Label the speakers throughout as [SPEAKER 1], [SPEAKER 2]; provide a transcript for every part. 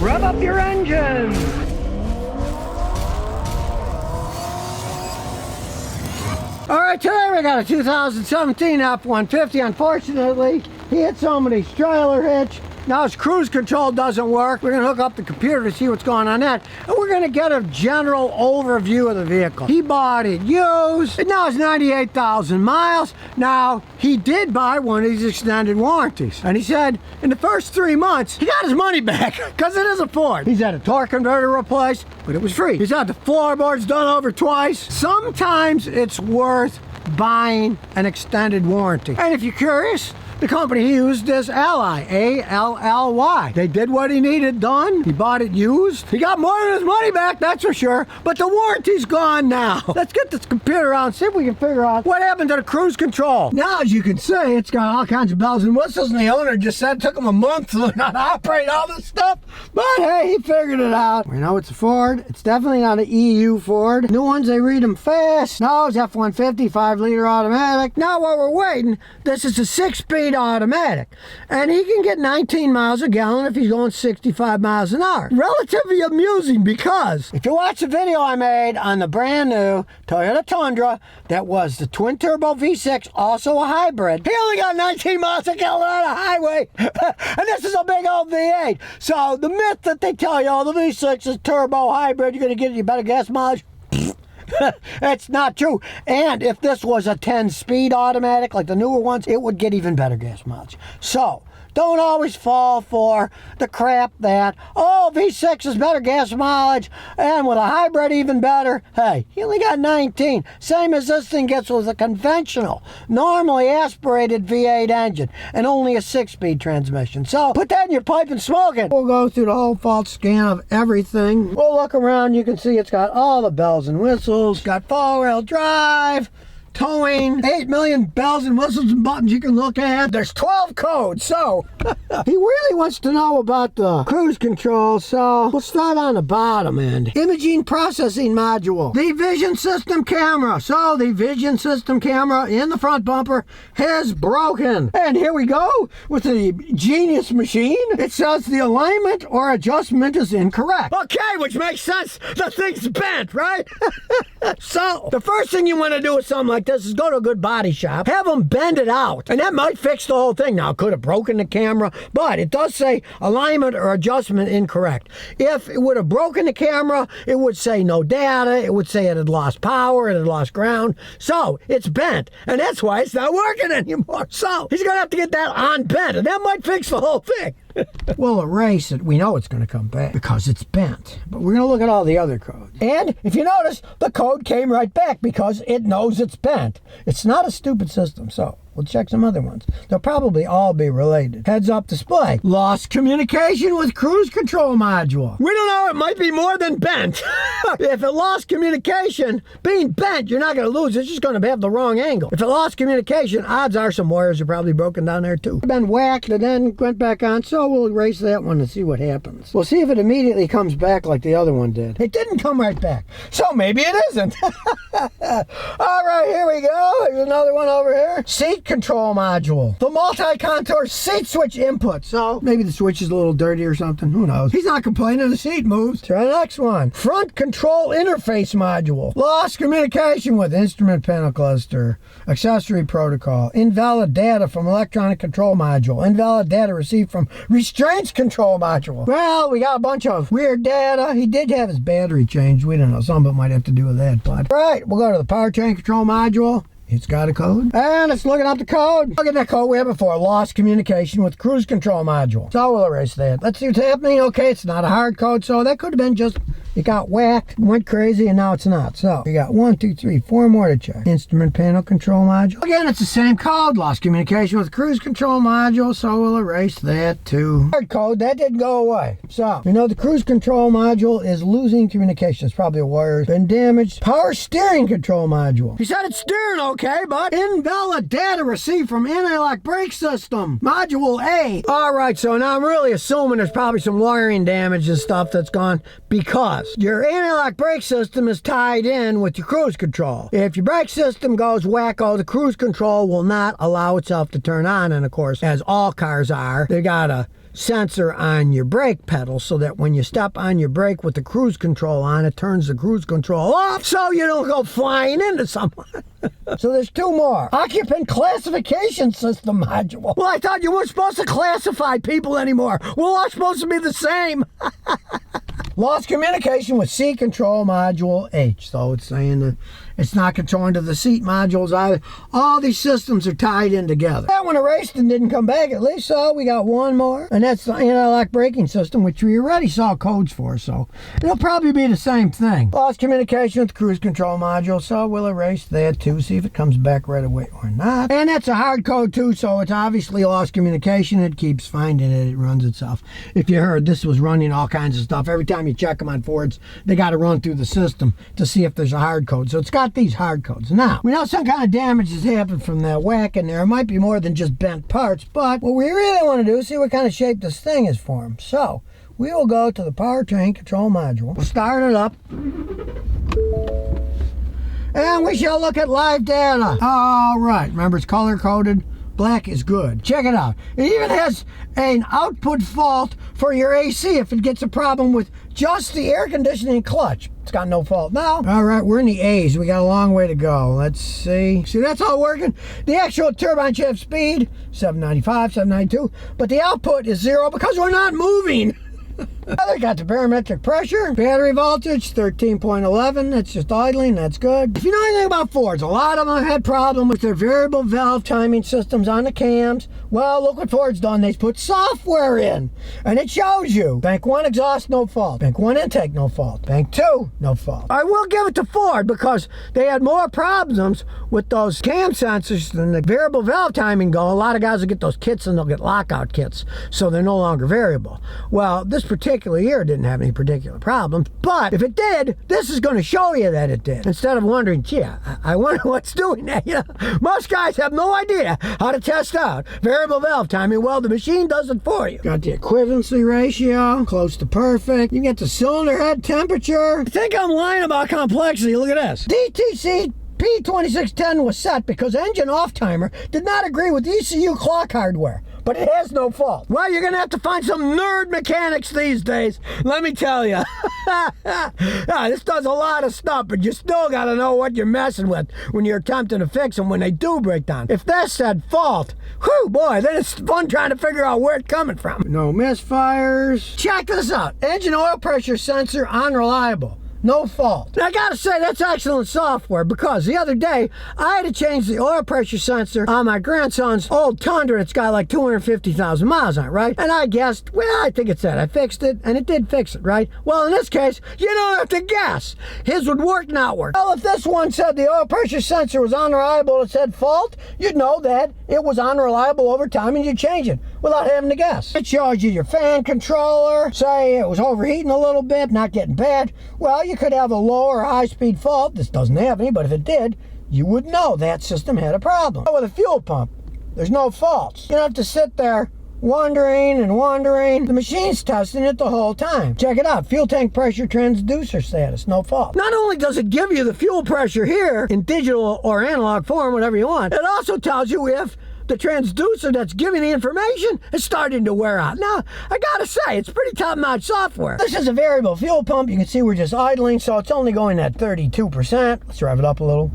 [SPEAKER 1] Rev up your engines! Alright, today we got a 2017 F-150. Unfortunately, he hit somebody's trailer hitch. Now his cruise control doesn't work. We're gonna hook up the computer to see what's going on that. And we're gonna get a general overview of the vehicle. He bought it used. It now has 98,000 miles. Now, he did buy one of these extended warranties. And he said in the first 3 months, he got his money back because it is a Ford. He's had a torque converter replaced, but it was free. He's had the floorboards done over twice. Sometimes it's worth buying an extended warranty. And if you're curious, the company he used is Ally, A-L-L-Y. They did what he needed done. He bought it used. He got more than his money back, that's for sure. But the warranty's gone now. Let's get this computer out and see if we can figure out what happened to the cruise control. Now, as you can see, it's got all kinds of bells and whistles, and the owner just said it took him a month to learn how to operate all this stuff. But hey, he figured it out. We know it's a Ford. It's definitely not an EU Ford. New ones, they read them fast. No, it's F-150, 5-liter automatic. Now, while we're waiting, this is a 6-speed automatic, and he can get 19 miles a gallon if he's going 65 miles an hour. Relatively amusing, because if you watch the video I made on the brand new Toyota Tundra that was the twin turbo V6, also a hybrid, he only got 19 miles a gallon on a highway. And this is a big old V8. So the myth that they tell you, oh, the V6 is turbo hybrid, you're going to get you better gas mileage, it's not true. And if this was a 10-speed automatic like the newer ones, it would get even better gas mileage. So don't always fall for the crap that, oh, V6 is better gas mileage, and with a hybrid even better. Hey, he only got 19. Same as this thing gets with a conventional, normally aspirated V8 engine, and only a 6-speed transmission. So put that in your pipe and smoke it. We'll go through the whole fault scan of everything. We'll look around. You can see it's got all the bells and whistles. Got four-wheel drive, towing, 8 million bells and whistles and buttons you can look at. There's 12 codes, so he really wants to know about the cruise control, so we'll start on the bottom end. Imaging processing module. The vision system camera. So the vision system camera in the front bumper is broken. And here we go with the genius machine. It says the alignment or adjustment is incorrect. Okay, which makes sense. The thing's bent, right? So the first thing you want to do with something like this is go to a good body shop, have them bend it out, and that might fix the whole thing. Now, it could have broken the camera, but it does say alignment or adjustment incorrect. If it would have broken the camera, it would say no data, it would say it had lost power, it had lost ground. So it's bent, and that's why it's not working anymore. So he's gonna have to get that unbent, and that might fix the whole thing. We'll erase it. We know it's going to come back because it's bent. But we're going to look at all the other codes. And if you notice, the code came right back because it knows it's bent. It's not a stupid system, so we'll check some other ones. They'll probably all be related. Heads-up display. Lost communication with cruise control module. We don't know. It might be more than bent. If it lost communication, being bent, you're not going to lose. It's just going to have the wrong angle. If it lost communication, odds are some wires are probably broken down there too. Been whacked and then went back on, so we'll erase that one and see what happens. We'll see if it immediately comes back like the other one did. It didn't come right back, so maybe it isn't. All right, here we go. Here's another one over here. Seat control module. The multi-contour seat switch input. So maybe the switch is a little dirty or something. Who knows? He's not complaining. The seat moves. Try the next one. Front control interface module. Lost communication with instrument panel cluster. Accessory protocol. Invalid data from electronic control module. Invalid data received from restraints control module. Well, we got a bunch of weird data. He did have his battery changed. We don't know. Some of it might have to do with that. But right, we'll go to the powertrain control module. It's got a code. And it's looking up the code. Look at that code we have before. Lost communication with cruise control module. So we'll erase that. Let's see what's happening. Okay, it's not a hard code, so that could have been just it got whacked, went crazy, and now it's not. So we got 1, 2, 3, 4 more to check. Instrument panel control module. Again, it's the same code. Lost communication with cruise control module, so we'll erase that too. Hard code, that didn't go away. So we know the cruise control module is losing communication. It's probably a wire's been damaged. Power steering control module. He said it's steering okay, but invalid data received from anti-lock brake system. Module A. All right, so now I'm really assuming there's probably some wiring damage and stuff that's gone because your anti-lock brake system is tied in with your cruise control. If your brake system goes wacko, the cruise control will not allow itself to turn on. And of course, as all cars are, they got a sensor on your brake pedal so that when you step on your brake with the cruise control on, it turns the cruise control off so you don't go flying into someone. So there's two more. Occupant classification system module. Well, I thought you weren't supposed to classify people anymore. We're all supposed to be the same. Lost communication with seat control module H. So it's saying that it's not controlling to the seat modules either. All these systems are tied in together. That one erased and didn't come back at least, so we got one more. And that's the anti-lock braking system, which we already saw codes for, so it'll probably be the same thing. Lost communication with the cruise control module, so we'll erase that too, see if it comes back right away or not. And that's a hard code too, so it's obviously lost communication. It keeps finding it, it runs itself. If you heard, this was running all kinds of stuff. Every time you check them on Fords, they got to run through the system to see if there's a hard code. So it's got these hard codes. Now, we know some kind of damage has happened from that whack in there. It might be more than just bent parts, but what we really want to do is see what kind of shape this thing is formed. So we will go to the powertrain control module. We'll start it up. And we shall look at live data. All right, remember it's color coded. Black is good. Check it out. It even has an output fault for your AC if it gets a problem with just the air conditioning clutch. It's got no fault now. All right, we're in the A's. We got a long way to go. Let's see. See, that's all working. The actual turbine shaft speed, 795, 792, but the output is 0 because we're not moving. They got the barometric pressure, battery voltage 13.11. That's just idling. That's good. If you know anything about Fords, a lot of them have had problems with their variable valve timing systems on the cams. Well, look what Ford's done. They put software in, and it shows you. Bank 1 exhaust, no fault. Bank 1 intake, no fault. Bank 2, no fault. I will give it to Ford because they had more problems with those cam sensors than the variable valve timing go. A lot of guys will get those kits and they'll get lockout kits, so they're no longer variable. Well, this particular year didn't have any particular problems, but if it did, this is going to show you that it did. Instead of wondering, gee, I wonder what's doing that. You know, most guys have no idea how to test out variable valve timing. Well, the machine does it for you. Got the equivalency ratio, close to perfect. You get the cylinder head temperature. I think I'm lying about complexity. Look at this. DTC P2610 was set because engine off timer did not agree with ECU clock hardware, but it has no fault. Well, you're gonna have to find some nerd mechanics these days, let me tell you. This does a lot of stuff, but you still gotta know what you're messing with when you're attempting to fix them when they do break down. If that said fault, whew, boy, then it's fun trying to figure out where it's coming from. No misfires. Check this out. Engine oil pressure sensor unreliable. No fault. Now, I gotta say, that's excellent software because the other day, I had to change the oil pressure sensor on my grandson's old Tundra. It's got like 250,000 miles on it, right? And I guessed, well, I think it said I fixed it, and it did fix it, right? Well, in this case, you don't have to guess. His would work, not work. Well, if this one said the oil pressure sensor was unreliable, it said fault, you'd know that it was unreliable over time, and you'd change it without having to guess. It shows you your fan controller, say it was overheating a little bit, not getting bad. Well, you could have a low or high-speed fault. This doesn't have any, but if it did, you would know that system had a problem. With a fuel pump, there's no faults. You don't have to sit there wondering and wondering. The machine's testing it the whole time. Check it out. Fuel tank pressure transducer status, no fault. Not only does it give you the fuel pressure here in digital or analog form, whatever you want, it also tells you if the transducer that's giving the information is starting to wear out. Now, I gotta say, it's pretty top-notch software. This is a variable fuel pump. You can see we're just idling, so it's only going at 32%. Let's rev it up a little.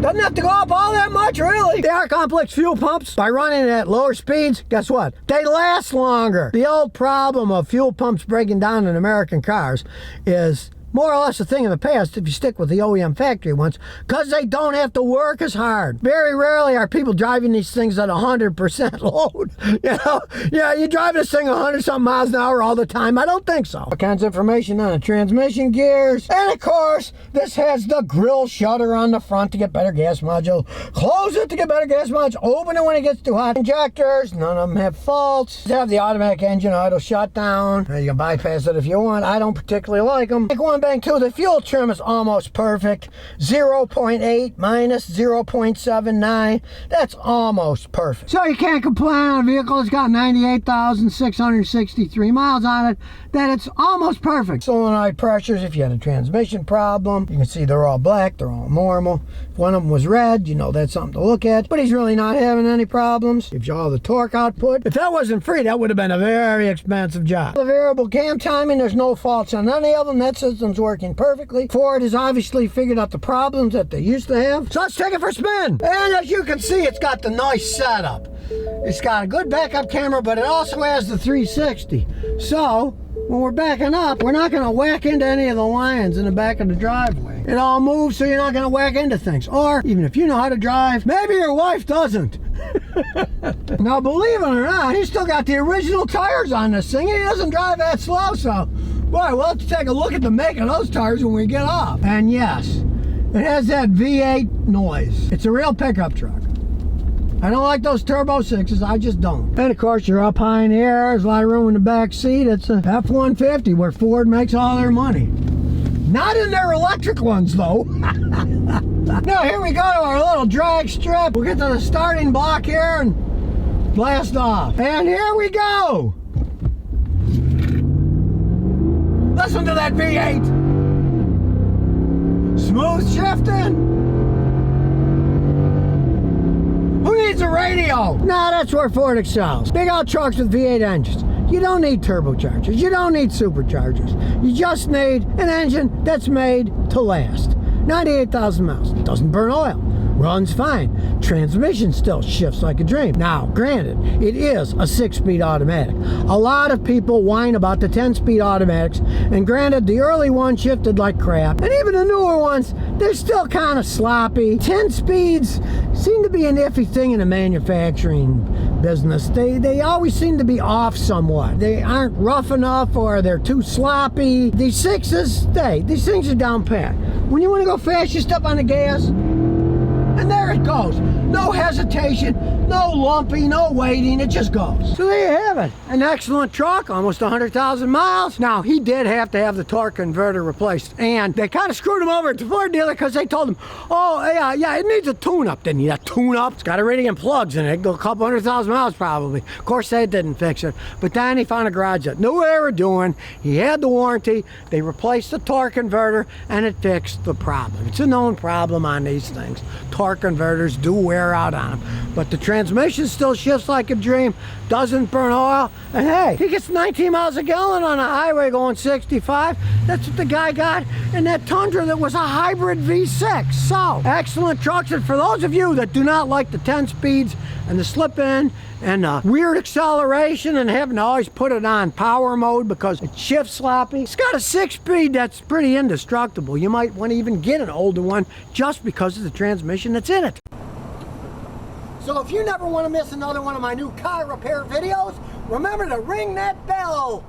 [SPEAKER 1] Doesn't have to go up all that much, really. They are complex fuel pumps. By running at lower speeds, guess what? They last longer. The old problem of fuel pumps breaking down in American cars is more or less a thing of the past if you stick with the OEM factory ones, because they don't have to work as hard. Very rarely are people driving these things at 100% load. You know, yeah, you drive this thing 100-something miles an hour all the time? I don't think so. All kinds of information on the transmission gears. And of course, this has the grill shutter on the front to get better gas module. Close it to get better gas module. Open it when it gets too hot. Injectors, none of them have faults. They have the automatic engine idle shutdown. You can bypass it if you want. I don't particularly like them. Like one Bank 2, the fuel trim is almost perfect. 0.8 minus 0.79. That's almost perfect. So you can't complain on a vehicle. It's got 98,663 miles on it. That it's almost perfect. Solenoid pressures, if you had a transmission problem, you can see they're all black, they're all normal. If one of them was red, you know, that's something to look at. But he's really not having any problems. Gives you all the torque output. If that wasn't free, that would have been a very expensive job. The variable cam timing, there's no faults on any of them. That system's working perfectly. Ford has obviously figured out the problems that they used to have. So let's take it for a spin. And as you can see, it's got the nice setup. It's got a good backup camera, but it also has the 360. So when we're backing up, we're not going to whack into any of the lions in the back of the driveway. It all moves, so you're not going to whack into things. Or even if you know how to drive, maybe your wife doesn't. Now, believe it or not, he's still got the original tires on this thing, and he doesn't drive that slow. So, boy, we'll have to take a look at the make of those tires when we get off. And yes, it has that V8 noise. It's a real pickup truck. I don't like those Turbo 6s, I just don't. And of course, you're up high in the air, there's a lot of room in the back seat. It's a F-150 where Ford makes all their money. Not in their electric ones, though. Now, here we go to our little drag strip. We'll get to the starting block here and blast off. And here we go. Listen to that V8. Smooth shifting. Who needs a radio? Nah, that's where Ford excels. Big old trucks with V8 engines. You don't need turbochargers. You don't need superchargers. You just need an engine that's made to last. 98,000 miles. Doesn't burn oil. Runs fine. Transmission still shifts like a dream. Now, granted, it is a 6-speed automatic. A lot of people whine about the 10-speed automatics, and granted, the early ones shifted like crap, and even the newer ones, they're still kind of sloppy. 10 speeds seem to be an iffy thing in the manufacturing business. They always seem to be off somewhat. They aren't rough enough, or they're too sloppy. These 6s, these things are down pat. When you want to go fast, you step on the gas, and there it goes. No hesitation, no lumpy, no waiting, it just goes. So there you have it. An excellent truck, almost 100,000 miles. Now, he did have to have the torque converter replaced, and they kind of screwed him over at the Ford dealer because they told him, oh, yeah, it needs a tune-up. Didn't need a tune-up. It's got iridium plugs in it. It'll go a couple 100,000 miles probably. Of course, they didn't fix it. But then he found a garage that knew what they were doing. He had the warranty. They replaced the torque converter, and it fixed the problem. It's a known problem on these things. Torque converters do wear out on them, but the transmission still shifts like a dream, doesn't burn oil, and hey, he gets 19 miles a gallon on a highway going 65. That's what the guy got in that Tundra that was a hybrid V6. So, excellent trucks, and for those of you that do not like the 10 speeds and the slip in and weird acceleration and having to always put it on power mode because it shifts sloppy, it's got a 6-speed that's pretty indestructible. You might want to even get an older one just because of the transmission that's in it. So if you never want to miss another one of my new car repair videos, remember to ring that bell.